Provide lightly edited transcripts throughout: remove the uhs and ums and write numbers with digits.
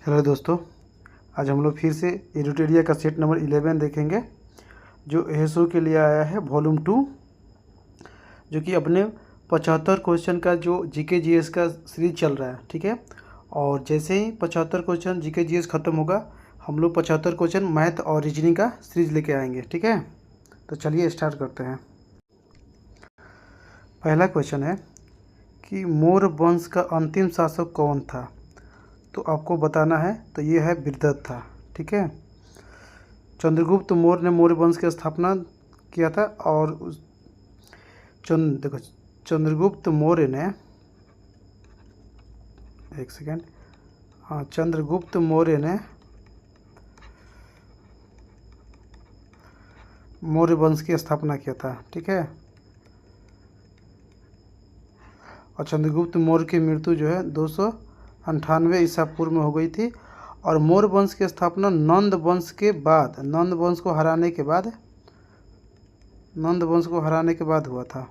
Hello दोस्तों, आज हम लोग फिर से एडुटेरिया का सेट नंबर 11 देखेंगे जो एएसओ के लिए आया है वॉल्यूम 2, जो कि अपने 75 क्वेश्चन का जो जीके जीएस का सीरीज चल रहा है। ठीक है, और जैसे ही 75 क्वेश्चन जीके जीएस ख़त्म होगा हम लोग 75 क्वेश्चन मैथ और रीजनिंग का सीरीज लेके आएंगे। ठीक है, तो चलिए स्टार्ट करते हैं। पहला क्वेश्चन है कि मौर्य वंश का अंतिम शासक कौन था, तो आपको बताना है। तो ये है बृहदत्त था। ठीक है, चंद्रगुप्त मौर्य ने मौर्य वंश की स्थापना किया था। और देखो, चंद्रगुप्त मौर्य ने, एक सेकेंड, हाँ, चंद्रगुप्त मौर्य ने मौर्य वंश की स्थापना किया था। ठीक है, और चंद्रगुप्त मौर्य की मृत्यु जो है 298 ईसा पूर्व में हो गई थी। और मौर्य वंश की स्थापना नंद वंश के बाद, नंद वंश को हराने के बाद हुआ था।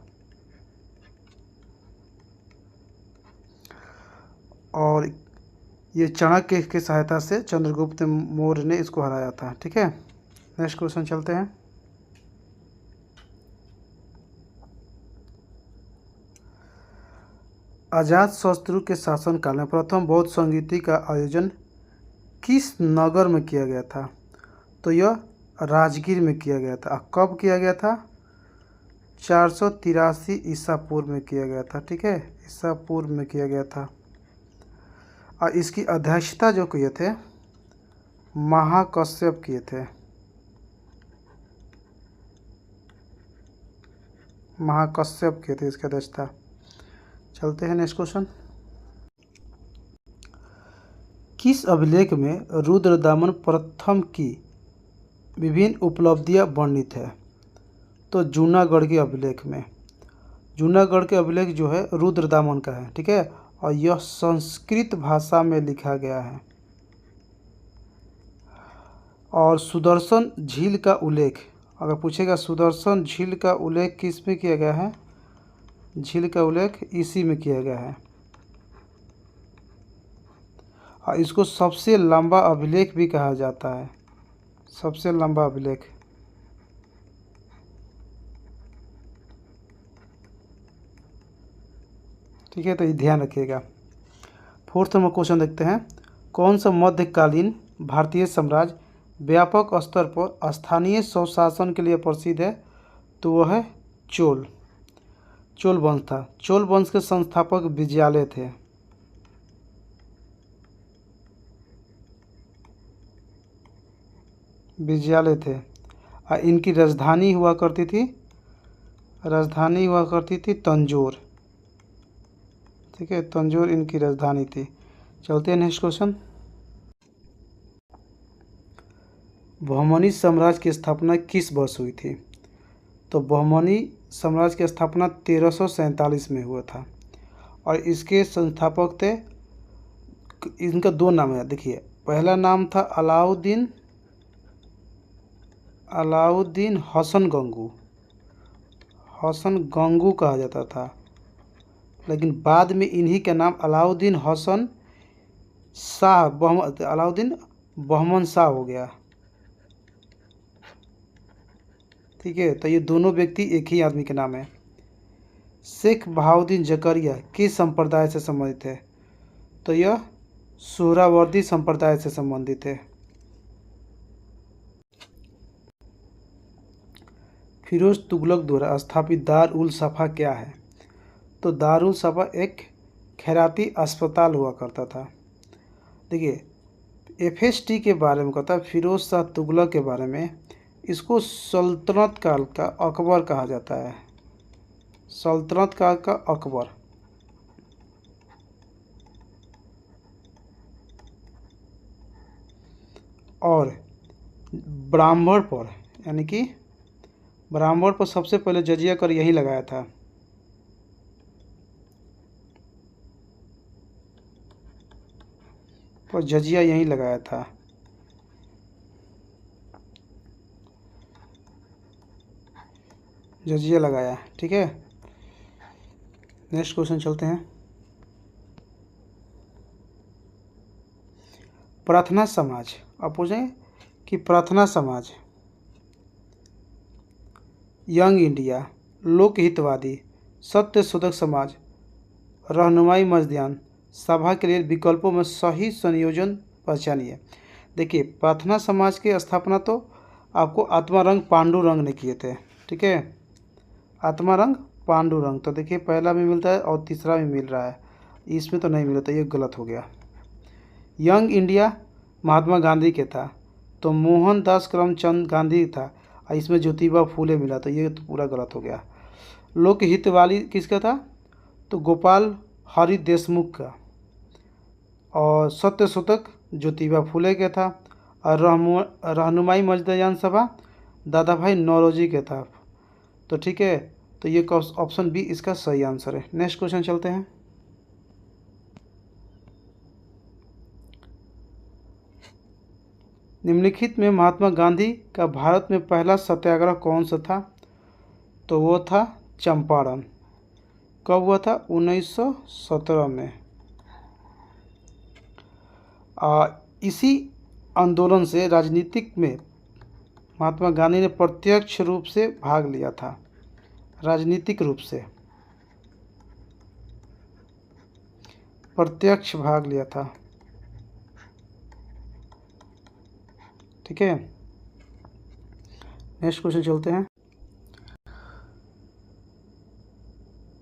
और ये चाणक्य की सहायता से चंद्रगुप्त मौर्य ने इसको हराया था। ठीक है, नेक्स्ट क्वेश्चन चलते हैं। अजातशत्रु के शासनकाल में प्रथम बौद्ध संगीति का आयोजन किस नगर में किया गया था, तो यह राजगीर में किया गया था। कब किया गया था? 483 ईसा पूर्व में किया गया था। ठीक है, ईसा पूर्व में किया गया था। और इसकी अध्यक्षता जो किए थे महाकश्यप किए थे। महाकश्यप किए थे इसकी अध्यक्षता। चलते हैं नेक्स्ट क्वेश्चन। किस अभिलेख में रुद्रदामन प्रथम की विभिन्न उपलब्धियां वर्णित है, तो जूनागढ़ के अभिलेख में। जूनागढ़ के अभिलेख जो है रुद्रदामन का है। ठीक है, और यह संस्कृत भाषा में लिखा गया है। और सुदर्शन झील का उल्लेख, अगर पूछेगा सुदर्शन झील का उल्लेख किस में किया गया है, झील का उल्लेख इसी में किया गया है। और इसको सबसे लंबा अभिलेख भी कहा जाता है, सबसे लंबा अभिलेख। ठीक है, तो ये ध्यान रखिएगा। फोर्थ नंबर क्वेश्चन देखते हैं। कौन सा मध्यकालीन भारतीय साम्राज्य व्यापक स्तर पर स्थानीय स्वशासन के लिए प्रसिद्ध है, तो वह है चोल वंश था। चोल वंश के संस्थापक विजयालय थे। और इनकी राजधानी हुआ करती थी तंजौर। ठीक है, तंजौर इनकी राजधानी थी। चलते हैं नेक्स्ट क्वेश्चन। बहमनी साम्राज्य की स्थापना किस वर्ष हुई थी, तो बहमनी साम्राज्य की स्थापना 1347 में हुआ था। और इसके संस्थापक थे, इनका दो नाम है। देखिए, पहला नाम था अलाउद्दीन हसन गंगू कहा जाता था। लेकिन बाद में इन्हीं का नाम अलाउद्दीन बहमन शाह हो गया। ठीक है, तो ये दोनों व्यक्ति एक ही आदमी के नाम है। शेख बहाउद्दीन जकरिया किस संप्रदाय से संबंधित है, तो यह सोहरावर्दी संप्रदाय से संबंधित है। फिरोज तुगलक द्वारा स्थापित दार उल सफ़ा क्या है, तो दार उल सफ़ा एक खैराती अस्पताल हुआ करता था। देखिए, एफएसटी के बारे में कहता है, फिरोज शाह तुगलक के बारे में। इसको सल्तनत काल का अकबर कहा जाता है, सल्तनत काल का अकबर। और ब्राह्मण पर, यानी कि ब्राह्मण पर सबसे पहले जजिया कर यही लगाया था। पर जजिया यहीं लगाया था। जजिया लगाया। ठीक है, नेक्स्ट क्वेश्चन चलते हैं। प्रार्थना समाज, आप पूछेंगे कि प्रार्थना समाज, यंग इंडिया, लोकहितवादी, सत्यशोधक समाज, रहनुमाई मजदयान, सभा के लिए विकल्पों में सही संयोजन पहचानिए। देखिए, प्रार्थना समाज की स्थापना तो आपको आत्मारंग पांडुरंग ने किए थे, ठीक है, आत्मारंग पांडुरंग। तो देखिए, पहला भी मिलता है और तीसरा भी मिल रहा है, इसमें तो नहीं मिला, तो ये गलत हो गया। यंग इंडिया महात्मा गांधी के था, तो मोहनदास करमचंद गांधी था, और इसमें ज्योतिबा फूले मिला, तो ये तो पूरा गलत हो गया। लोकहित वाली किसका था, तो गोपाल हरि देशमुख का, और सत्यशोधक ज्योतिबा फूले के था, और रहनुमाई मजदयान सभा दादा भाई नौरोजी के था। तो ठीक है, तो ये ऑप्शन बी इसका सही आंसर है। नेक्स्ट क्वेश्चन चलते हैं। निम्नलिखित में महात्मा गांधी का भारत में पहला सत्याग्रह कौन सा था, तो वो था चंपारण। कब हुआ था, 1917 में। इसी आंदोलन से राजनीतिक में महात्मा गांधी ने प्रत्यक्ष रूप से भाग लिया था, राजनीतिक रूप से प्रत्यक्ष भाग लिया था, ठीक है। नेक्स्ट क्वेश्चन चलते हैं।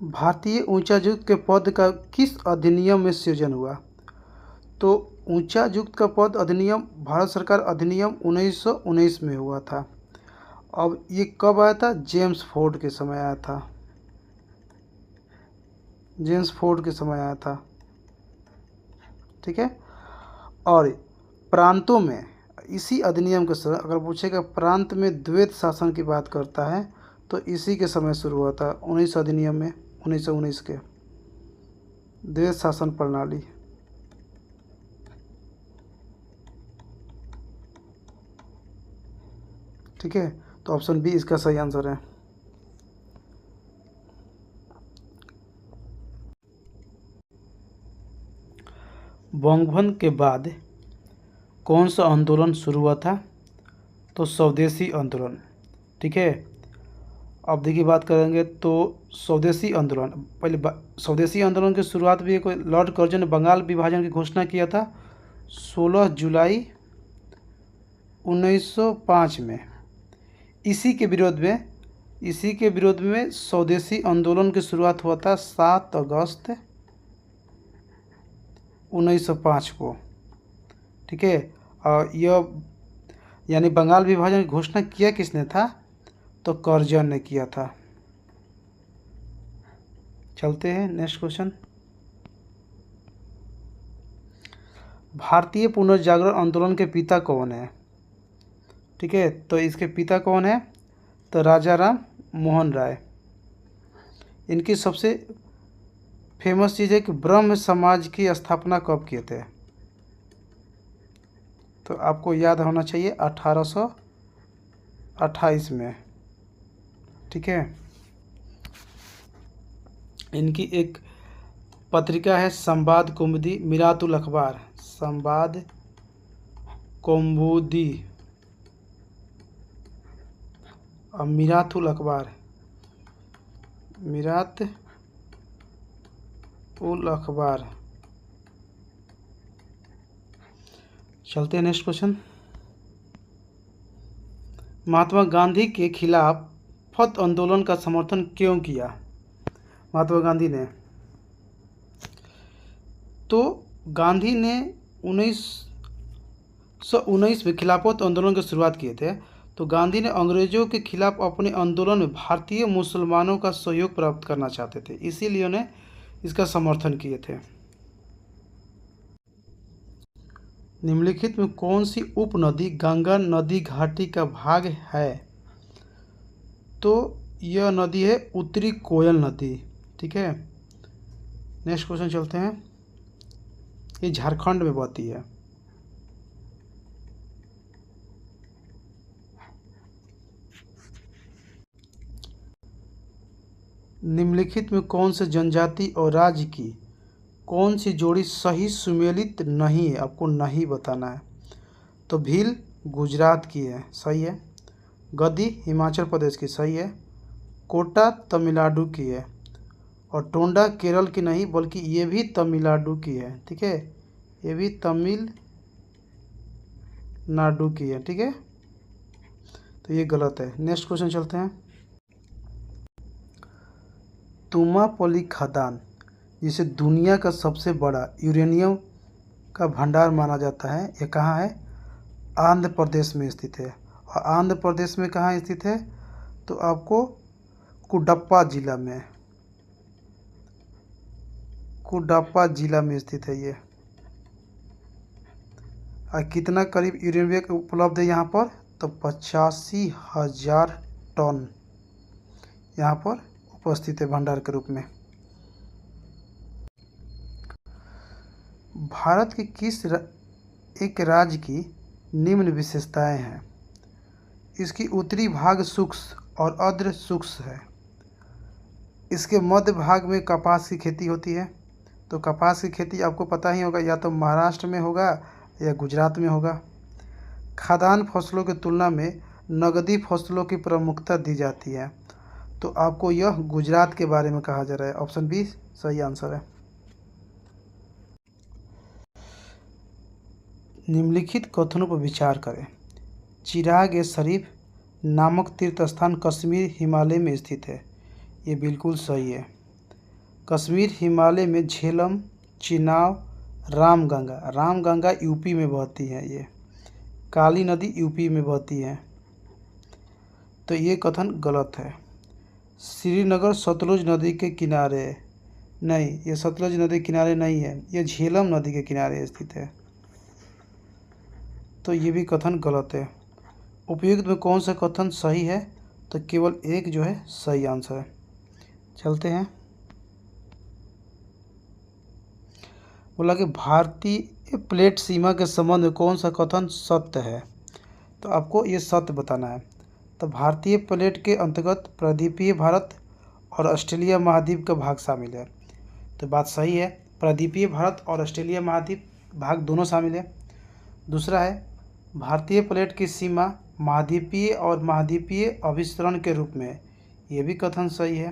भारतीय उच्चायुक्त के पद का किस अधिनियम में सृजन हुआ, तो उच्चायुक्त का पद अधिनियम भारत सरकार अधिनियम 1919 में हुआ था। अब ये कब आया था, जेम्स फोर्ड के समय आया था, जेम्स फोर्ड के समय आया था, ठीक है। और प्रांतों में इसी अधिनियम के समय अगर पूछेगा प्रांत में द्वैत शासन की बात करता है, तो इसी के समय शुरू हुआ था, 19 अधिनियम में 1919 के, द्वैत शासन प्रणाली, ठीक है। तो ऑप्शन बी इसका सही आंसर है। बंगभंग के बाद कौन सा आंदोलन शुरू हुआ था, तो स्वदेशी आंदोलन, ठीक है। अब देखिए बात करेंगे तो स्वदेशी आंदोलन, पहले स्वदेशी आंदोलन की शुरुआत भी कोई लॉर्ड कर्जन ने बंगाल विभाजन की घोषणा किया था 16 जुलाई 1905 में। इसी के विरोध में स्वदेशी आंदोलन की शुरुआत हुआ था 7 अगस्त 1905 को, ठीक है। और यह यानी बंगाल विभाजन की घोषणा किया किसने था, तो कर्जन ने किया था। चलते हैं नेक्स्ट क्वेश्चन। भारतीय पुनर्जागरण आंदोलन के पिता कौन है, ठीक है। तो इसके पिता कौन है, तो राजा राम मोहन राय। इनकी सबसे फेमस चीज़ है कि ब्रह्म समाज की स्थापना कब किए थे, तो आपको याद होना चाहिए 1828 में, ठीक है। इनकी एक पत्रिका है संवाद कौमुदी, मिरातुल अखबार, संवाद कौमुदी और मिरातुल अखबार, मिरात उल अखबार। चलते हैं नेक्स्ट क्वेश्चन। महात्मा गांधी के खिलाफत आंदोलन का समर्थन क्यों किया, महात्मा गांधी ने, तो गांधी ने 1919 में खिलाफत आंदोलन की शुरुआत किए थे। तो गांधी ने अंग्रेजों के खिलाफ अपने आंदोलन में भारतीय मुसलमानों का सहयोग प्राप्त करना चाहते थे, इसीलिए उन्हें इसका समर्थन किए थे। निम्नलिखित में कौन सी उपनदी गंगा नदी घाटी का भाग है, तो यह नदी है उत्तरी कोयल नदी, ठीक है। नेक्स्ट क्वेश्चन चलते हैं। ये झारखंड में बहती है। निम्नलिखित में कौन से जनजाति और राज्य की कौन सी जोड़ी सही सुमेलित नहीं है, आपको नहीं बताना है। तो भील गुजरात की है, सही है। गद्दी हिमाचल प्रदेश की, सही है। कोटा तमिलनाडु की है। और टोंडा केरल की नहीं बल्कि ये भी तमिलनाडु की है, ठीक है, ये भी तमिलनाडु की है, ठीक है। तो ये गलत है। नेक्स्ट क्वेश्चन चलते हैं। तुमापली खदान, जिसे दुनिया का सबसे बड़ा यूरेनियम का भंडार माना जाता है, ये कहाँ है? आंध्र प्रदेश में स्थित है। और आंध्र प्रदेश में कहाँ स्थित है? तो आपको कुडप्पा जिला में, कुडप्पा जिला में स्थित है ये। और कितना करीब यूरेनियम उपलब्ध है यहाँ पर? तो 85,000 टन यहाँ पर उपस्थित है भंडार के रूप में। भारत के एक राज्य की निम्न विशेषताएं हैं। इसकी उत्तरी भाग शुष्क और अर्ध शुष्क है। इसके मध्य भाग में कपास की खेती होती है। तो कपास की खेती आपको पता ही होगा, या तो महाराष्ट्र में होगा या गुजरात में होगा। खाद्यान्न फसलों की तुलना में नकदी फसलों की प्रमुखता दी जाती है। तो आपको यह गुजरात के बारे में कहा जा रहा है। ऑप्शन बी सही आंसर है। निम्नलिखित कथनों पर विचार करें। चिराग-ए-शरीफ नामक तीर्थ स्थान कश्मीर हिमालय में स्थित है, ये बिल्कुल सही है। कश्मीर हिमालय में झेलम, चिनाब, रामगंगा यूपी में बहती है। ये काली नदी यूपी में बहती है, तो ये कथन गलत है। श्रीनगर सतलुज नदी के किनारे नहीं, ये सतलुज नदी के किनारे नहीं है, ये झेलम नदी के किनारे स्थित है, तो ये भी कथन गलत है। उपयुक्त में कौन सा कथन सही है? तो केवल एक जो है सही आंसर है। चलते हैं। बोला कि भारतीय प्लेट सीमा के संबंध में कौन सा कथन सत्य है? तो आपको ये सत्य बताना है। तो भारतीय प्लेट के अंतर्गत प्रायद्वीपीय भारत और ऑस्ट्रेलिया महाद्वीप का भाग शामिल है। तो बात सही है, प्रायद्वीपीय भारत और ऑस्ट्रेलिया महाद्वीप भाग दोनों शामिल है। दूसरा है, भारतीय प्लेट की सीमा महाद्वीपीय और महाद्वीपीय अभिसरण के रूप में, ये भी कथन सही है।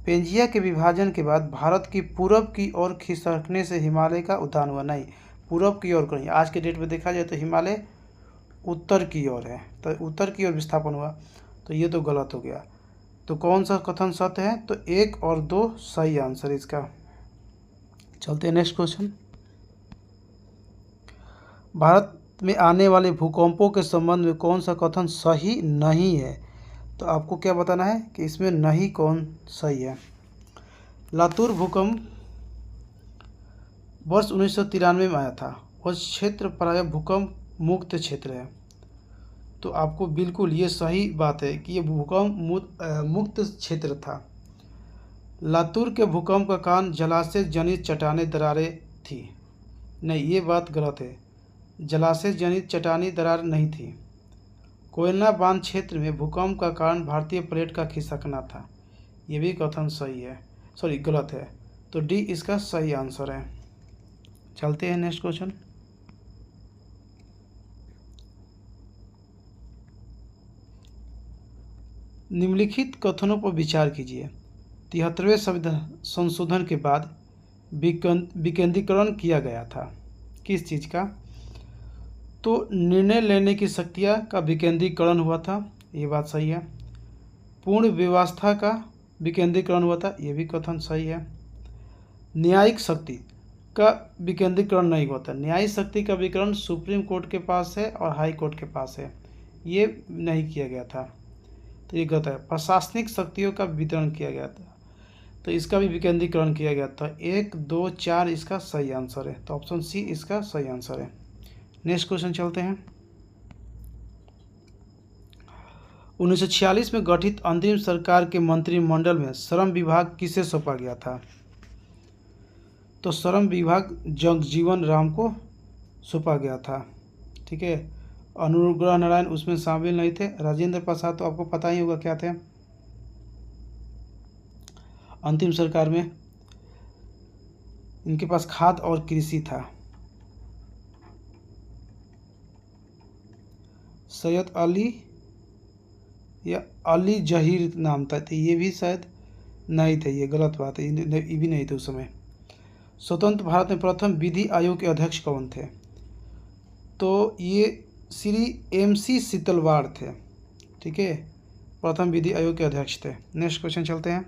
पेंजिया के विभाजन के बाद भारत की पूरब की ओर खिसकने से हिमालय का उत्थान हुआ। नहीं, पूरब की ओर नहीं, आज के डेट में देखा जाए तो हिमालय उत्तर की ओर है, तो उत्तर की ओर विस्थापन हुआ, तो ये तो गलत हो गया। तो कौन सा कथन सत्य है? तो 1 और 2 सही आंसर इसका। चलते हैं नेक्स्ट क्वेश्चन। भारत में आने वाले भूकंपों के संबंध में कौन सा कथन सही नहीं है? तो आपको क्या बताना है कि इसमें नहीं कौन सही है। लातूर भूकंप वर्ष 1993 में आया था। वह क्षेत्र प्रायः भूकंप मुक्त क्षेत्र है। तो आपको बिल्कुल ये सही बात है कि ये भूकंप मुक्त क्षेत्र था। लातूर के भूकंप का कारण जलाशय जनित चट्टानी दरारें थी। नहीं, ये बात गलत है, जलाशय जनित चट्टानी दरार नहीं थी। कोयना बांध क्षेत्र में भूकंप का कारण भारतीय प्लेट का खिसकना था, ये भी कथन सही है, गलत है। तो डी इसका सही आंसर है। चलते हैं नेक्स्ट क्वेश्चन। निम्नलिखित कथनों पर विचार कीजिए। 73वें संविधान संशोधन के बाद विकेंद्रीकरण किया गया था। किस चीज़ का? तो निर्णय लेने की शक्तियाँ का विकेंद्रीकरण हुआ था, ये बात सही है। पूर्ण व्यवस्था का विकेंद्रीकरण हुआ था, ये भी कथन सही है। न्यायिक शक्ति का विकेंद्रीकरण नहीं हुआ था। न्यायिक शक्ति का विकरण सुप्रीम कोर्ट के पास है और हाई कोर्ट के पास है, ये नहीं किया गया था, तो ये गलत है। प्रशासनिक शक्तियों का वितरण किया गया था, तो इसका भी विकेंद्रीकरण किया गया था। 1, 2, 4 इसका सही आंसर है, तो ऑप्शन सी इसका सही आंसर है। नेक्स्ट क्वेश्चन चलते हैं। 1946 में गठित अंतरिम सरकार के मंत्रिमंडल में श्रम विभाग किसे सौंपा गया था? तो श्रम विभाग जगजीवन राम को सौंपा गया था, ठीक है। अनुग्रह नारायण उसमें शामिल नहीं थे। राजेंद्र प्रसाद तो आपको पता ही होगा क्या थे अंतिम सरकार में। इनके पास खाद और कृषि था। सैयद अली या अली जहीर नाम था, तो ये भी शायद नहीं थे, ये गलत बात है, ये भी नहीं थे उस समय। स्वतंत्र भारत में प्रथम विधि आयोग के अध्यक्ष कौन थे? तो ये श्री MC सीतलवाड़ थे। ठीक है, प्रथम विधि आयोग के अध्यक्ष थे। नेक्स्ट क्वेश्चन चलते हैं।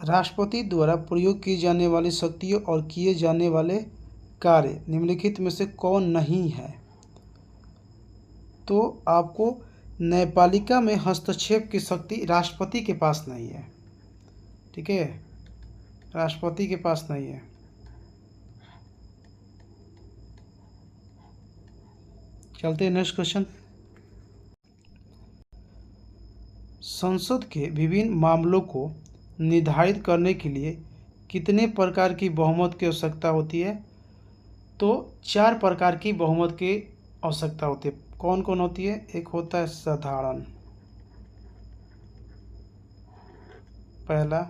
राष्ट्रपति द्वारा प्रयोग की जाने वाली शक्तियों और किए जाने वाले कार्य निम्नलिखित में से कौन नहीं है? तो आपको न्यायपालिका में हस्तक्षेप की शक्ति राष्ट्रपति के पास नहीं है। ठीक है, राष्ट्रपति के पास नहीं है। चलते हैं नेक्स्ट क्वेश्चन। संसद के विभिन्न मामलों को निर्धारित करने के लिए कितने प्रकार की बहुमत की आवश्यकता होती है? तो 4 प्रकार की बहुमत की आवश्यकता होती है। कौन कौन होती है? एक होता है साधारण, पहला।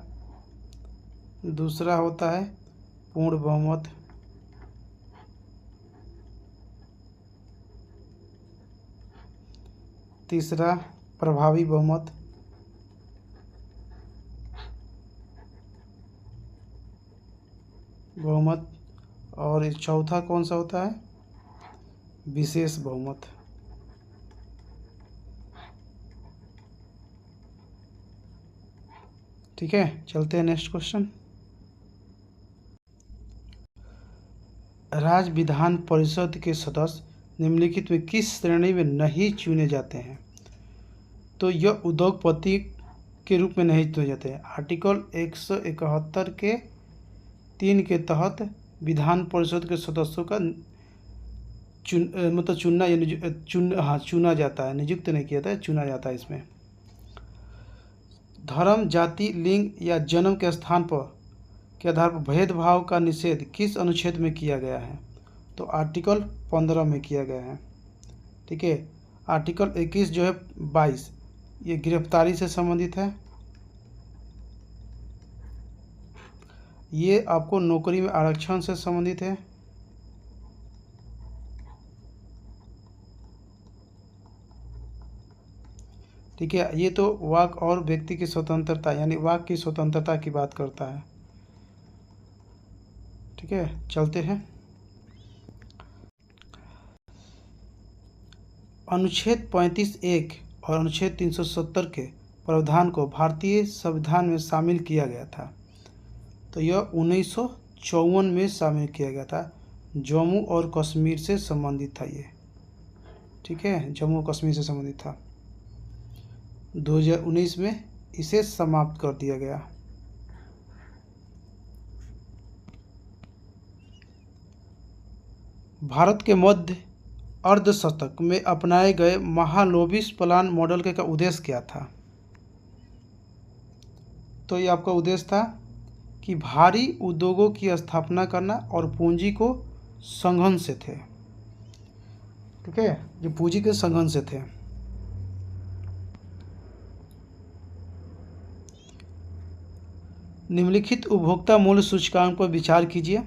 दूसरा होता है पूर्ण बहुमत, तीसरा प्रभावी बहुमत, और चौथा कौन सा होता है? विशेष बहुमत। ठीक है, चलते हैं नेक्स्ट क्वेश्चन। राज्य विधान परिषद के सदस्य निम्नलिखित में किस श्रेणी में नहीं चुने जाते हैं? तो यह उद्योगपति के रूप में नहीं चुने जाते हैं। आर्टिकल 171 के 3 के तहत विधान परिषद के सदस्यों का चुना जाता है, नियुक्त नहीं किया जाता है, चुना जाता है। इसमें धर्म, जाति, लिंग या जन्म के स्थान पर के आधार पर भेदभाव का निषेध किस अनुच्छेद में किया गया है? तो आर्टिकल 15 में किया गया है। ठीक है, आर्टिकल 21 जो है 22, ये गिरफ्तारी से संबंधित है। ये आपको नौकरी में आरक्षण से संबंधित है। ठीक है, ये तो वाक और व्यक्ति की स्वतंत्रता यानी वाक की स्वतंत्रता की बात करता है। ठीक है, चलते हैं। अनुच्छेद 35(1) और अनुच्छेद 370 के प्रावधान को भारतीय संविधान में शामिल किया गया था। तो यह 1954 में शामिल किया गया था। जम्मू और कश्मीर से संबंधित था ये। ठीक है, जम्मू कश्मीर से संबंधित था। 2019 में इसे समाप्त कर दिया गया। भारत के मध्य अर्धशतक में अपनाए गए महालोबिस प्लान मॉडल का उद्देश्य क्या था? तो ये आपका उद्देश्य था कि भारी उद्योगों की स्थापना करना और पूंजी को संघन से थे। ठीक है, जो पूंजी के संघन से थे। निम्नलिखित उपभोक्ता मूल्य सूचकांक पर विचार कीजिए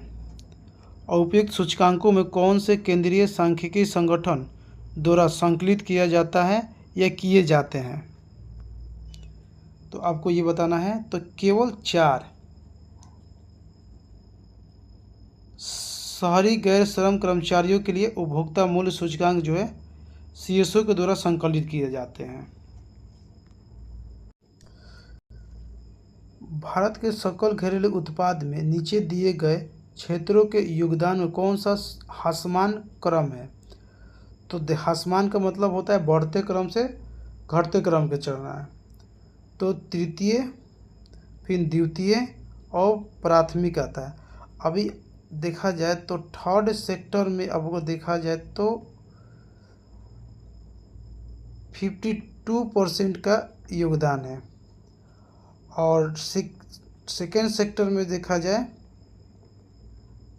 और उपयुक्त सूचकांकों में कौन से केंद्रीय सांख्यिकी संगठन द्वारा संकलित किया जाता है या किए जाते हैं? तो आपको ये बताना है। तो केवल 4 शहरी गैर श्रम कर्मचारियों के लिए उपभोक्ता मूल्य सूचकांक जो है CSO के द्वारा संकलित किए जाते हैं। भारत के सकल घरेलू उत्पाद में नीचे दिए गए क्षेत्रों के योगदान में कौन सा ह्रासमान क्रम है? तो ह्रासमान का मतलब होता है बढ़ते क्रम से घटते क्रम के चलना है। तो तृतीय, फिर द्वितीय और प्राथमिक आता है। अभी देखा जाए तो थर्ड सेक्टर में आपको देखा जाए तो 52% का योगदान है, और सेकेंड सेक्टर में देखा जाए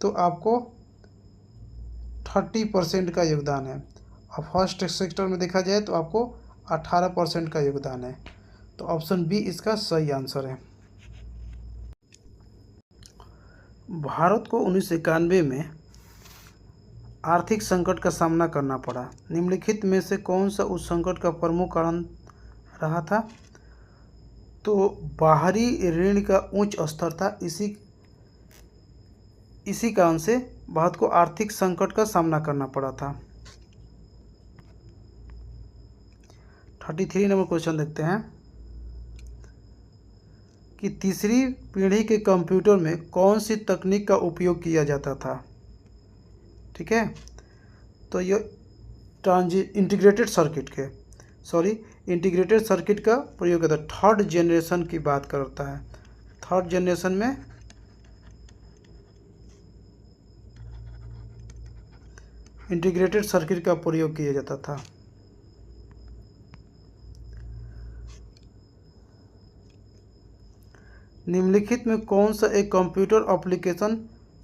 तो आपको 30% का योगदान है, और फर्स्ट सेक्टर में देखा जाए तो आपको 18% का योगदान है। तो ऑप्शन बी इसका सही आंसर है। भारत को 1991 में आर्थिक संकट का सामना करना पड़ा। निम्नलिखित में से कौन सा उस संकट का प्रमुख कारण रहा था? तो बाहरी ऋण का उच्च स्तर था। इसी कारण से भारत को आर्थिक संकट का सामना करना पड़ा था। 33 नंबर क्वेश्चन देखते हैं कि तीसरी पीढ़ी के कंप्यूटर में कौन सी तकनीक का उपयोग किया जाता था? ठीक है, तो ये इंटीग्रेटेड सर्किट का प्रयोग करता है। थर्ड जनरेशन की बात करता है। थर्ड जनरेशन में इंटीग्रेटेड सर्किट का प्रयोग किया जाता था। निम्नलिखित में कौन सा एक कंप्यूटर एप्लीकेशन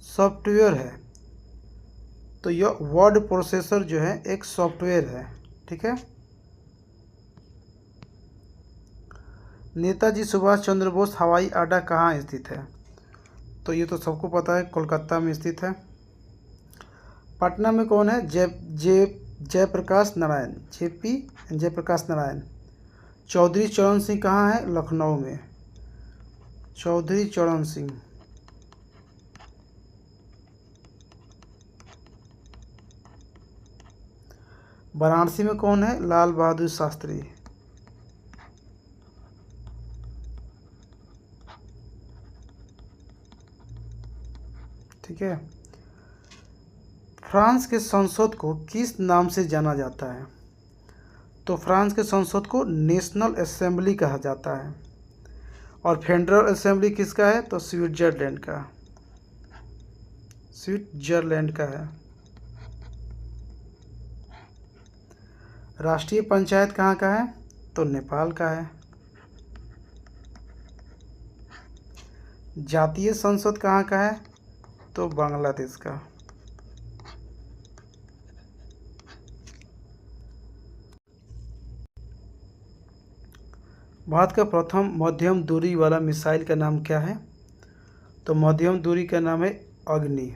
सॉफ्टवेयर है? तो यह वर्ड प्रोसेसर जो है एक सॉफ्टवेयर है। ठीक है। नेताजी सुभाष चंद्र बोस हवाई अड्डा कहाँ स्थित है? तो ये तो सबको पता है, कोलकाता में स्थित है। पटना में कौन है? जयप्रकाश नारायण, जेपी जयप्रकाश नारायण। चौधरी चरण सिंह कहाँ है? लखनऊ में। चौधरी चरण सिंह। वाराणसी में कौन है? लाल बहादुर शास्त्री। ठीक है। फ्रांस के संसद को किस नाम से जाना जाता है? तो फ्रांस के संसद को नेशनल असेंबली कहा जाता है। और फेडरल असेंबली किसका है? तो स्विट्जरलैंड का है। राष्ट्रीय पंचायत कहाँ का है? तो नेपाल का है। जातीय संसद कहाँ का है? तो बांग्लादेश का। भारत का प्रथम मध्यम दूरी वाला मिसाइल का नाम क्या है? तो मध्यम दूरी का नाम है अग्नि।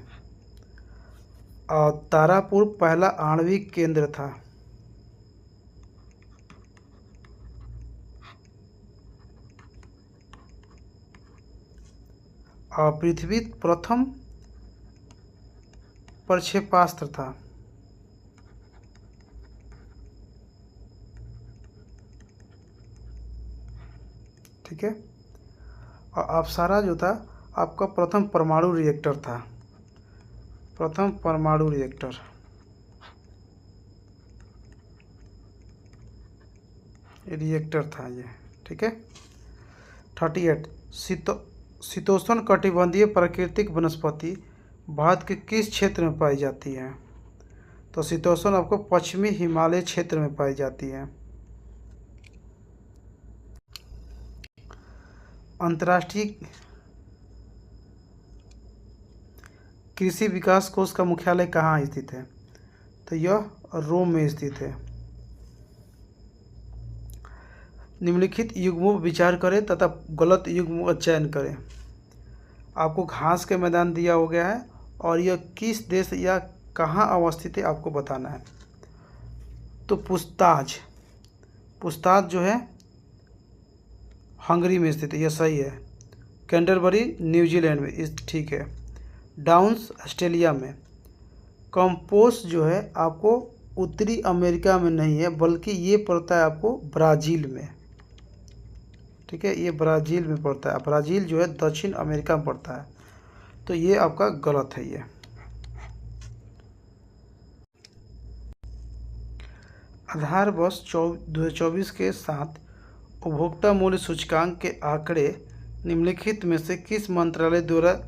और तारापुर पहला आणविक केंद्र था। और पृथ्वी प्रथम प्रक्षेपास्त्र था। ठीक है। और अप्सरा जो था आपका प्रथम परमाणु रिएक्टर था। प्रथम परमाणु रिएक्टर। था ये। ठीक है। 38 शीतोष्ण कटिबंधीय प्राकृतिक वनस्पति भारत के किस क्षेत्र में पाई जाती है? तो शीतोष्ण आपको पश्चिमी हिमालय क्षेत्र में पाई जाती है। अंतर्राष्ट्रीय कृषि विकास कोष का मुख्यालय कहाँ स्थित है? तो यह रोम में स्थित है। निम्नलिखित युग्मों पर विचार करें तथा गलत युग्मों का चयन करें। आपको घास के मैदान दिया हो गया है और यह किस देश या कहाँ अवस्थित है आपको बताना है। तो पुस्ताज जो है हंगरी में स्थित है, यह सही है। कैंटरबरी न्यूजीलैंड में, इस ठीक है। डाउन्स ऑस्ट्रेलिया में। कंपोस्ट जो है आपको उत्तरी अमेरिका में नहीं है, बल्कि ये पड़ता है आपको ब्राज़ील में। ठीक है, ये ब्राज़ील में पड़ता है। ब्राज़ील जो है दक्षिण अमेरिका में पड़ता है, तो ये आपका गलत है। ये आधार वर्ष 2024 के साथ उपभोक्ता मूल्य सूचकांक के आंकड़े निम्नलिखित में से किस मंत्रालय द्वारा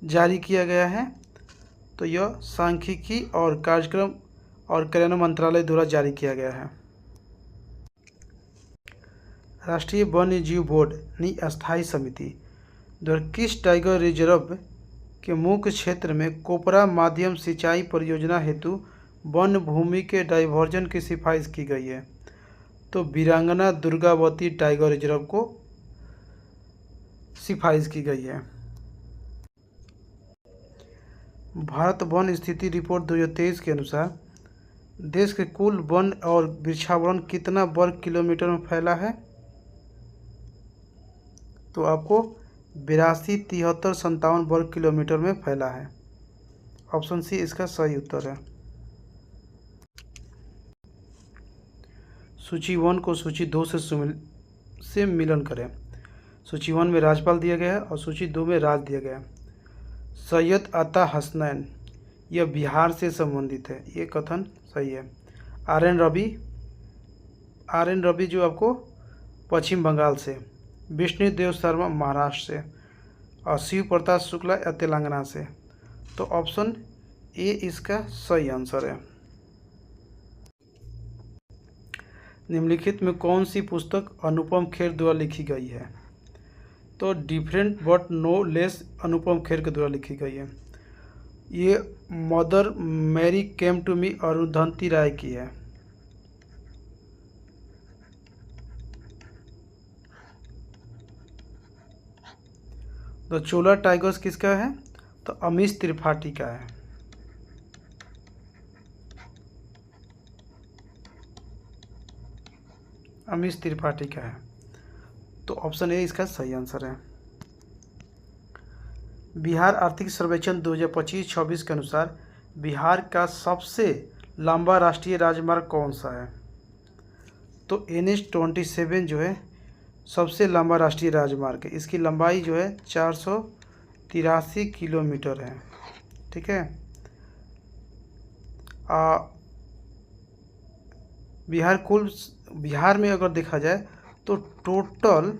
जारी किया गया है? तो यह सांख्यिकी और कार्यक्रम और कार्यान्वयन मंत्रालय द्वारा जारी किया गया है। राष्ट्रीय वन्य जीव बोर्ड नी अस्थायी समिति द्वारा किस टाइगर रिजर्व के मुख्य क्षेत्र में कोपरा माध्यम सिंचाई परियोजना हेतु वन भूमि के डाइवर्जन की सिफारिश की गई है? तो वीरांगना दुर्गावती टाइगर रिजर्व को सिफारिश की गई है। भारत वन स्थिति रिपोर्ट 2023 के अनुसार देश के कुल वन और वृक्षावरण कितना वर्ग किलोमीटर में फैला है? तो आपको 82, 73, 57 वर्ग किलोमीटर में फैला है। ऑप्शन सी इसका सही उत्तर है। सूची 1 को सूची 2 से मिलन करें। सूची 1 में राज्यपाल दिया गया है और सूची 2 में राज दिया गया है। सैयद अता हसनैन यह बिहार से संबंधित है, ये कथन सही है। आर एन रवि जो आपको पश्चिम बंगाल से, विष्णुदेव शर्मा महाराष्ट्र से और शिव प्रताप शुक्ला या तेलंगाना से। तो ऑप्शन ए इसका सही आंसर है। निम्नलिखित में कौन सी पुस्तक अनुपम खेर द्वारा लिखी गई है? तो different but no less Anupam Kher के द्वारा लिखी गई है। ये Mother Mary came to me Arundhati Roy की है। द चोला टाइगर्स किसका है? तो अमीश त्रिपाठी का है। अमीश त्रिपाठी का है। तो ऑप्शन ए इसका सही आंसर है। बिहार आर्थिक सर्वेक्षण 2025-26 के अनुसार बिहार का सबसे लंबा राष्ट्रीय राजमार्ग कौन सा है? तो NH-27 जो है सबसे लंबा राष्ट्रीय राजमार्ग है। इसकी लंबाई जो है 483 किलोमीटर है। ठीक है। बिहार में अगर देखा जाए तो टोटल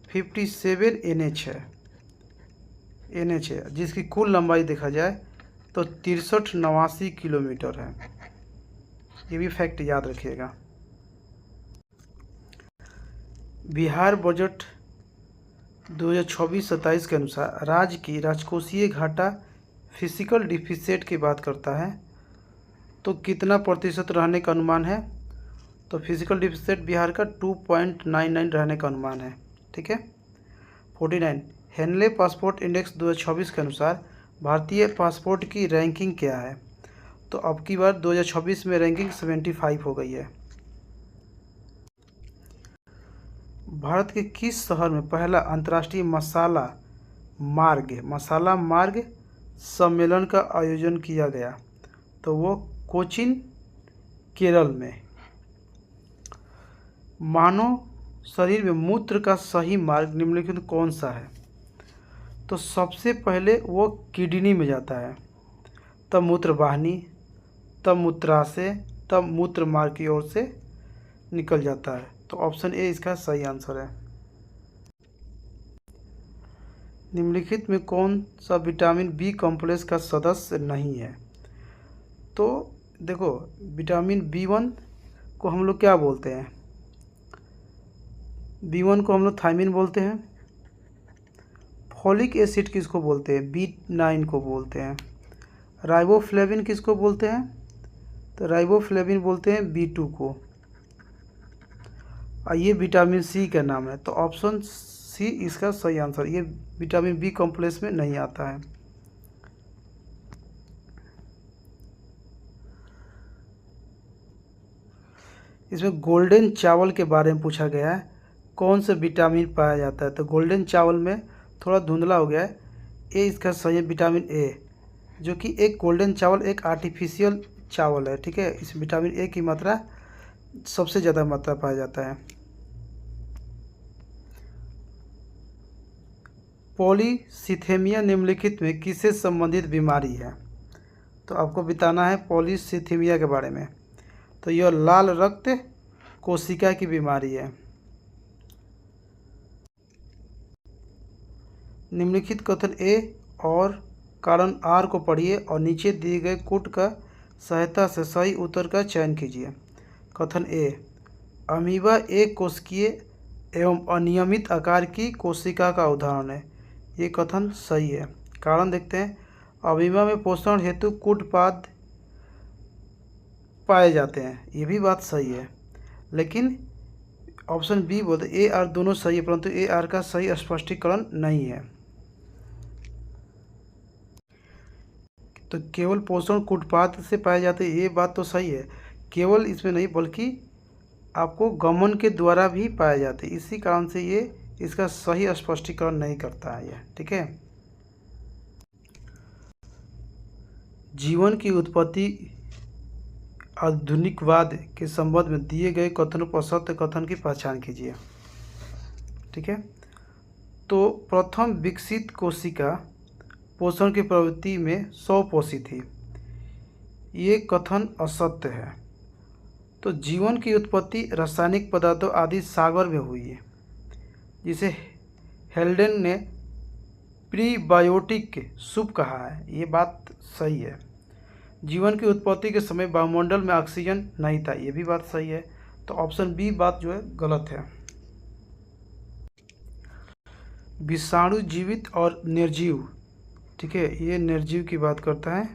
57 NH है, जिसकी कुल लंबाई देखा जाए तो 6389 किलोमीटर है। ये भी फैक्ट याद रखिएगा। बिहार बजट 2026-27 के अनुसार राज्य की राजकोषीय घाटा फिजिकल डिफिसिट की बात करता है तो कितना प्रतिशत रहने का अनुमान है? तो फिजिकल डिफिसिट बिहार का 2.99 रहने का अनुमान है। ठीक है। 49 हेनले पासपोर्ट इंडेक्स 2026 के अनुसार भारतीय पासपोर्ट की रैंकिंग क्या है? तो अब की बार 2026 में रैंकिंग 75 हो गई है। भारत के किस शहर में पहला अंतर्राष्ट्रीय मसाला मार्ग सम्मेलन का आयोजन किया गया? तो वो कोचीन केरल में। मानव शरीर में मूत्र का सही मार्ग निम्नलिखित कौन सा है? तो सबसे पहले वो किडनी में जाता है, तब मूत्रवाहिनी, तब मूत्राशय, तब मूत्र मार्ग की ओर से निकल जाता है। तो ऑप्शन ए इसका सही आंसर है। निम्नलिखित में कौन सा विटामिन बी कॉम्प्लेक्स का सदस्य नहीं है? तो देखो विटामिन B1 को हम लोग क्या बोलते हैं? B1 को हम लोग थायमिन बोलते हैं। फॉलिक एसिड किसको बोलते हैं? B9 को बोलते हैं। राइबोफ्लेविन किसको बोलते हैं? तो राइबोफ्लेविन बोलते हैं B2 को। और ये विटामिन सी का नाम है। तो ऑप्शन सी इसका सही आंसर। ये विटामिन बी कॉम्प्लेक्स में नहीं आता है। इसमें गोल्डन चावल के बारे में पूछा गया है, कौन से विटामिन पाया जाता है? तो गोल्डन चावल में थोड़ा धुंधला हो गया है। ए इसका सही है, विटामिन ए, जो कि एक गोल्डन चावल एक आर्टिफिशियल चावल है। ठीक है। इस विटामिन ए की मात्रा सबसे ज़्यादा मात्रा पाया जाता है। पॉलीसिथेमिया निम्नलिखित में किससे संबंधित बीमारी है? तो आपको बताना है पॉलीसिथेमिया के बारे में। तो यह लाल रक्त कोशिका की बीमारी है। निम्नलिखित कथन ए और कारण आर को पढ़िए और नीचे दिए गए कूट का सहायता से सही उत्तर का चयन कीजिए। कथन ए, अमीबा एक कोशिकीय एवं अनियमित आकार की कोशिका का उदाहरण है। ये कथन सही है। कारण देखते हैं, अमीबा में पोषण हेतु कूटपाद पाए जाते हैं, ये भी बात सही है। लेकिन ऑप्शन बी बोलते ए आर दोनों सही है, परंतु ए आर का सही स्पष्टीकरण नहीं है। तो केवल पोषण कूटपाद से पाए जाते हैं, ये बात तो सही है। केवल इसमें नहीं बल्कि आपको गमन के द्वारा भी पाए जाते हैं, इसी कारण से ये इसका सही स्पष्टीकरण नहीं करता है ये। ठीक है। जीवन की उत्पत्ति आधुनिकवाद के संबंध में दिए गए कथनों पर सत्य कथन की पहचान कीजिए। ठीक है। तो प्रथम विकसित कोशिका पोषण की प्रवृत्ति में स्वपोषी थी, ये कथन असत्य है। तो जीवन की उत्पत्ति रासायनिक पदार्थों आदि सागर में हुई है, जिसे हेल्डेन ने प्रीबायोटिक सूप कहा है, ये बात सही है। जीवन की उत्पत्ति के समय वायुमंडल में ऑक्सीजन नहीं था, ये भी बात सही है। तो ऑप्शन बी बात जो है गलत है। विषाणु जीवित और निर्जीव, ठीक है, ये निर्जीव की बात करता है,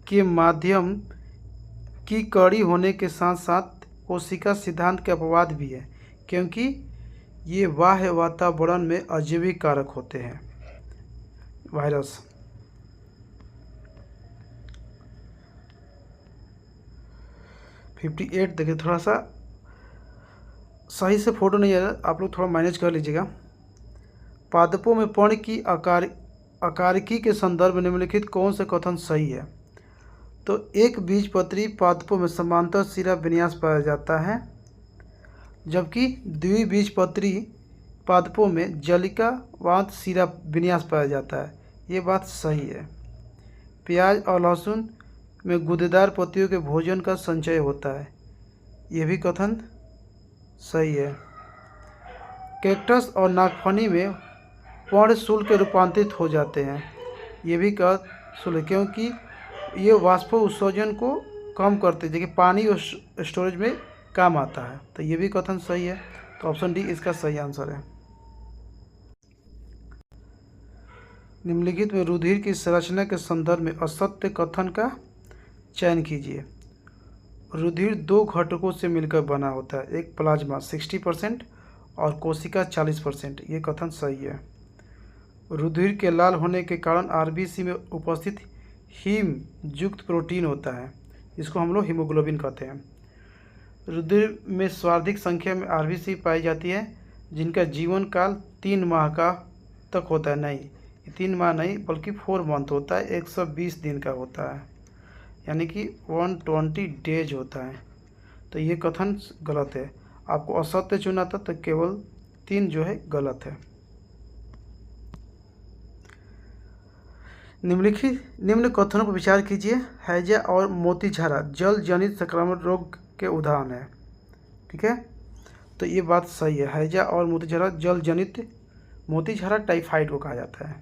के माध्यम की कड़ी होने के साथ साथ कोशिका सिद्धांत के अपवाद भी है, क्योंकि ये बाह्य वातावरण में अजैविक कारक होते हैं। वायरस 58 देखिए, थोड़ा सा सही से फोटो नहीं आ रहा, आप लोग थोड़ा मैनेज कर लीजिएगा। पादपों में पर्ण की आकारिकी के संदर्भ में निम्नलिखित कौन से कथन सही है? तो एक बीजपत्री पादपों में समांतर सिरा विन्यास पाया जाता है, जबकि द्विबीजपत्री पादपों में जलिकावांत सिरा विन्यास पाया जाता है, ये बात सही है। प्याज और लहसुन में गूदेदार पत्तियों के भोजन का संचय होता है, ये भी कथन सही है। कैक्टस और नागफनी में पर्णशूल के रूपांतरित हो जाते हैं, ये भी कथन है, क्योंकि ये वाष्प उत्सर्जन को कम करते हैं, जबकि पानी और स्टोरेज में काम आता है, तो ये भी कथन सही है। तो ऑप्शन डी इसका सही आंसर है। निम्नलिखित में रुधिर की संरचना के संदर्भ में असत्य कथन का चयन कीजिए। रुधिर दो घटकों से मिलकर बना होता है, एक प्लाज्मा 60% और कोशिका 40%, ये कथन सही है। रुधिर के लाल होने के कारण आरबीसी में उपस्थित हीम युक्त प्रोटीन होता है, इसको हम लोग हीमोग्लोबिन कहते हैं। रुधिर में सर्वाधिक संख्या में आरबीसी पाई जाती है, जिनका जीवन काल 3 माह का तक होता है। नहीं, 3 माह नहीं बल्कि 4 मंथ होता है, 120 दिन का होता है, यानी कि 120 डेज होता है। तो ये कथन गलत है, आपको असत्य चुना था, तो केवल 3 जो है गलत है। निम्न कथनों पर विचार कीजिए। हैजा और मोतीझारा जल जनित संक्रामक रोग के उदाहरण है। ठीक है, तो ये बात सही है। हैजा और मोतीझारा जल जनित, मोतीझारा टाइफाइड को कहा जाता है,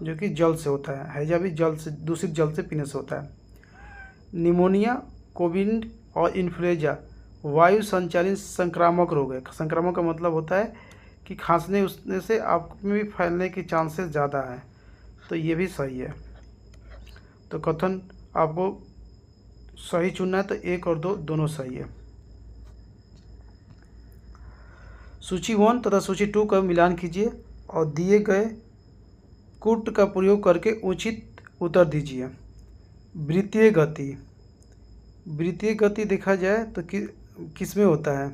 जो कि जल से होता है। हैजा भी जल से, दूषित जल से पीने से होता है। निमोनिया, कोविड और इन्फ्लुएंजा वायु संचालित संक्रामक रोग है। संक्रामक का मतलब होता है कि खांसने उसने से आप में भी फैलने की चांसेस ज़्यादा है, तो ये भी सही है। तो कथन आपको सही चुनना है, तो 1 और 2 दोनों सही है। सूची 1 तथा सूची 2 का मिलान कीजिए और दिए गए कूट का प्रयोग करके उचित उत्तर दीजिए। वृत्तीय गति, वृत्तीय गति देखा जाए तो किस में होता है?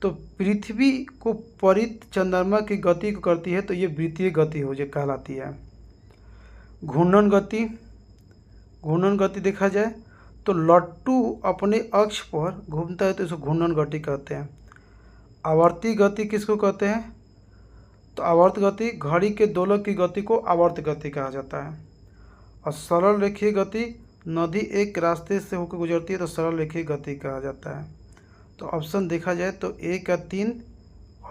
तो पृथ्वी को परित चंद्रमा की गति को करती है, तो ये वृत्तीय गति हो जो कहलाती है। घूर्णन गति, घूर्णन गति देखा जाए तो लट्टू अपने अक्ष पर घूमता है, तो इसको घूर्णन गति कहते हैं। आवर्ती गति किसको कहते हैं? तो आवर्त गति, घड़ी के दोलक की गति को आवर्त गति कहा जाता है। और सरल रेखीय गति, नदी एक रास्ते से होकर गुजरती है, तो सरल रेखीय गति कहा जाता है। तो ऑप्शन देखा जाए तो ए का 3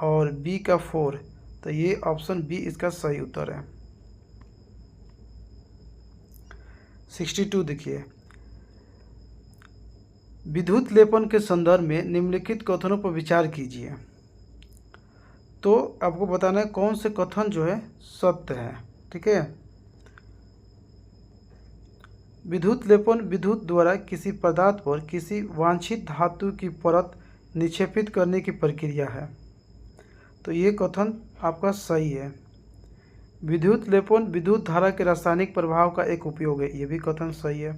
और बी का 4, तो ये ऑप्शन बी इसका सही उत्तर है। 62 देखिए, विद्युत लेपन के संदर्भ में निम्नलिखित कथनों पर विचार कीजिए। तो आपको बताना है कौन से कथन जो है सत्य है। ठीक है, विद्युत लेपन विद्युत द्वारा किसी पदार्थ पर किसी वांछित धातु की परत निक्षेपित करने की प्रक्रिया है। तो ये कथन आपका सही है। विद्युत लेपन विद्युत धारा के रासायनिक प्रभाव का एक उपयोग है, ये भी कथन सही है।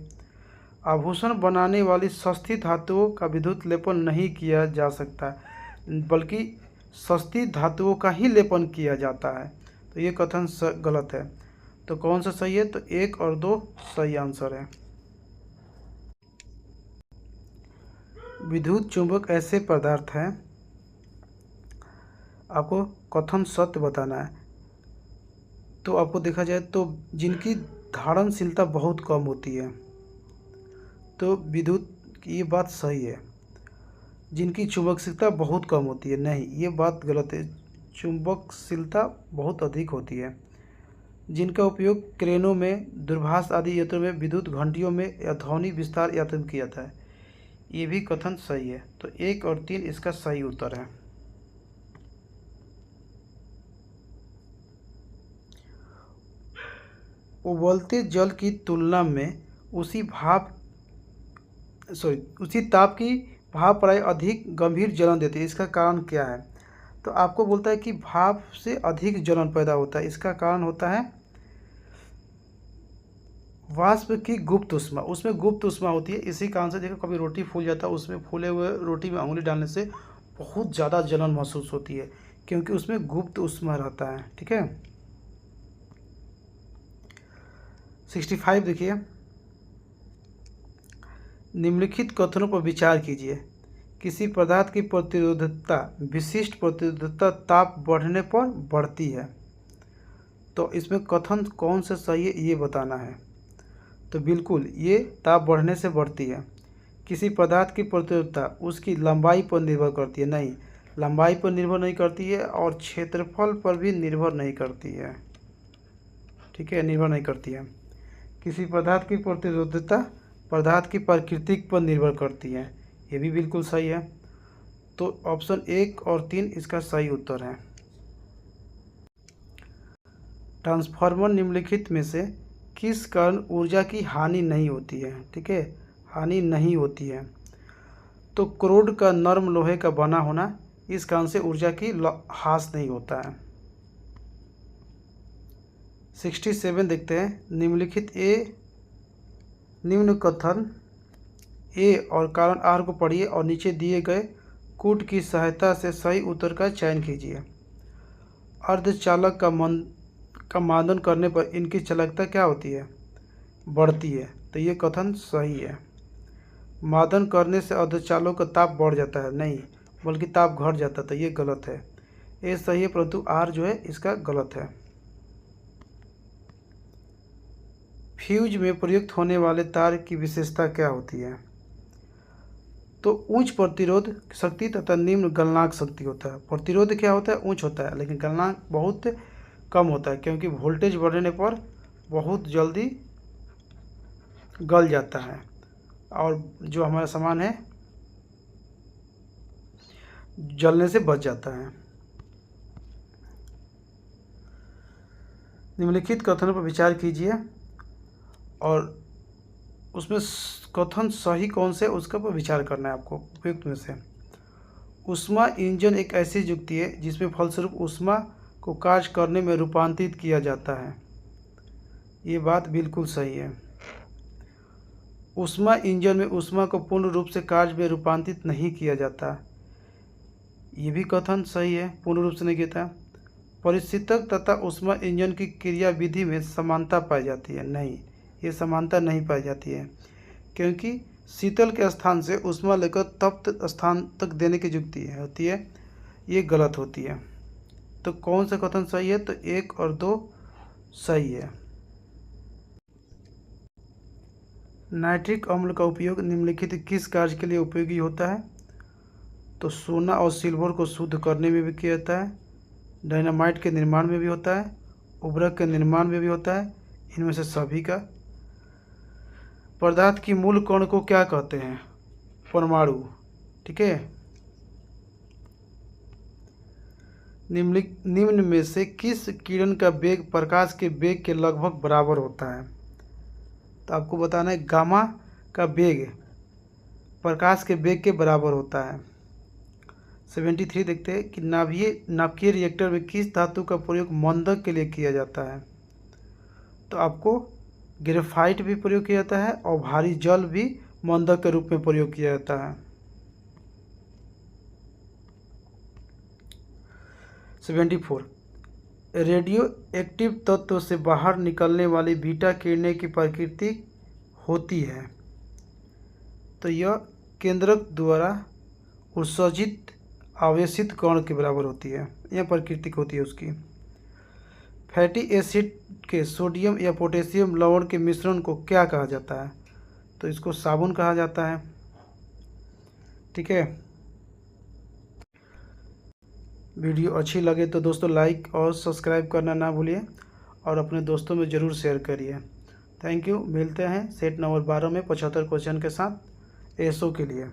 आभूषण बनाने वाली सस्ती धातुओं का विद्युत लेपन नहीं किया जा सकता, बल्कि सस्ती धातुओं का ही लेपन किया जाता है, तो ये कथन गलत है। तो कौन सा सही है? तो 1 और 2 सही आंसर है। विद्युत चुंबक ऐसे पदार्थ हैं, आपको कथन सत्य बताना है। तो आपको देखा जाए तो जिनकी धारणशीलता बहुत कम होती है, तो विद्युत, ये बात सही है। जिनकी चुंबकशीलता बहुत कम होती है, नहीं, ये बात गलत है। चुंबकशीलता बहुत अधिक होती है। जिनका उपयोग क्रेनों में, दूरभाष आदि यंत्रों में, विद्युत घंटियों में या ध्वनि विस्तार यंत्र में किया जाता है, ये भी कथन सही है। तो 1 और 3 इसका सही उत्तर है। उबलते जल की तुलना में उसी ताप की भाप प्राय अधिक गंभीर जलन देती है, इसका कारण क्या है? तो आपको बोलता है कि भाप से अधिक जलन पैदा होता है, इसका कारण होता है वाष्प की गुप्त ऊष्मा, उसमें गुप्त ऊष्मा होती है। इसी कारण से देखो, कभी रोटी फूल जाता है, उसमें फूले हुए रोटी में उंगली डालने से बहुत ज़्यादा जलन महसूस होती है, क्योंकि उसमें गुप्त ऊष्मा रहता है। ठीक है, 65 देखिए, निम्नलिखित कथनों पर विचार कीजिए। किसी पदार्थ की प्रतिरोधकता विशिष्ट प्रतिरोधकता ताप बढ़ने पर बढ़ती है, तो इसमें कथन कौन सा सही है ये बताना है। तो बिल्कुल ये ताप बढ़ने से बढ़ती है। किसी पदार्थ की प्रतिरोधकता उसकी लंबाई पर निर्भर करती है, नहीं, लंबाई पर निर्भर नहीं करती है और क्षेत्रफल पर भी निर्भर नहीं करती है। ठीक है, निर्भर नहीं करती है। किसी पदार्थ की प्रतिरोधकता पदार्थ की प्रकृति पर निर्भर करती है, ये भी बिल्कुल सही है। तो ऑप्शन 1 और 3 इसका सही उत्तर है। ट्रांसफार्मर निम्नलिखित में से किस कारण ऊर्जा की हानि नहीं होती है? ठीक है, हानि नहीं होती है। तो क्रोड का नरम लोहे का बना होना, इस कारण से ऊर्जा की ह्रास नहीं होता है। 67 देखते हैं, निम्नलिखित निम्न कथन ए और कारण आर को पढ़िए और नीचे दिए गए कूट की सहायता से सही उत्तर का चयन कीजिए। अर्धचालक का मादन करने पर इनकी चालकता क्या होती है? बढ़ती है, तो ये कथन सही है। मादन करने से अर्धचालक का ताप बढ़ जाता है, नहीं, बल्कि ताप घट जाता है, तो ये गलत है। ये सही है, परंतु आर जो है इसका गलत है। फ्यूज में प्रयुक्त होने वाले तार की विशेषता क्या होती है? तो उच्च प्रतिरोध शक्ति तथा निम्न गलनांक शक्ति होता है। प्रतिरोध क्या होता है? उच्च होता है, लेकिन गलनांक बहुत कम होता है, क्योंकि वोल्टेज बढ़ने पर बहुत जल्दी गल जाता है और जो हमारा सामान है जलने से बच जाता है। निम्नलिखित कथनों पर विचार कीजिए और उसमें कथन सही कौन से उसका पर विचार करना है आपको उपयुक्त में से। ऊष्मा इंजन एक ऐसी युक्ति है जिसमें फलस्वरूप ऊष्मा को कार्य करने में रूपांतरित किया जाता है, ये बात बिल्कुल सही है। ऊष्मा इंजन में ऊष्मा को पूर्ण रूप से कार्य में रूपांतरित नहीं किया जाता, ये भी कथन सही है, पूर्ण रूप से नहीं किया जाता। परिस्थितक तथा ऊष्मा इंजन की क्रियाविधि में समानता पाई जाती है, नहीं, ये समानता नहीं पाई जाती है, क्योंकि शीतल के स्थान से ऊष्मा लेकर तप्त स्थान तक देने की युक्ति होती है, ये गलत होती है। तो कौन सा कथन सही है? तो 1 और 2 सही है। नाइट्रिक अम्ल का उपयोग निम्नलिखित किस कार्य के लिए उपयोगी होता है? तो सोना और सिल्वर को शुद्ध करने में भी किया जाता है, डायनामाइट के निर्माण में भी होता है, उर्वरक के निर्माण में भी होता है, इनमें से सभी का। पदार्थ की मूल कण को क्या कहते हैं? परमाणु। ठीक है, निम्न में से किस किरण का वेग प्रकाश के वेग के लगभग बराबर होता है? तो आपको बताना है गामा का वेग प्रकाश के वेग के बराबर होता है। 73 देखते हैं कि नाभिकीय रिएक्टर में किस धातु का प्रयोग मंदक के लिए किया जाता है। तो आपको ग्रेफाइट भी प्रयोग किया जाता है और भारी जल भी मंदक के रूप में प्रयोग किया जाता है। 74 रेडियो एक्टिव तत्व से बाहर निकलने वाली बीटा किरणें की प्रकृति होती है। तो यह केंद्रक द्वारा उत्सर्जित आवेशित कण के बराबर होती है, यह प्रकृति होती है उसकी। फैटी एसिड के सोडियम या पोटेशियम लवण के मिश्रण को क्या कहा जाता है? तो इसको साबुन कहा जाता है। ठीक है, वीडियो अच्छी लगे तो दोस्तों लाइक और सब्सक्राइब करना ना भूलिए और अपने दोस्तों में ज़रूर शेयर करिए। Thank you. मिलते हैं सेट नंबर 12 में 75 क्वेश्चन के साथ एसओ के लिए।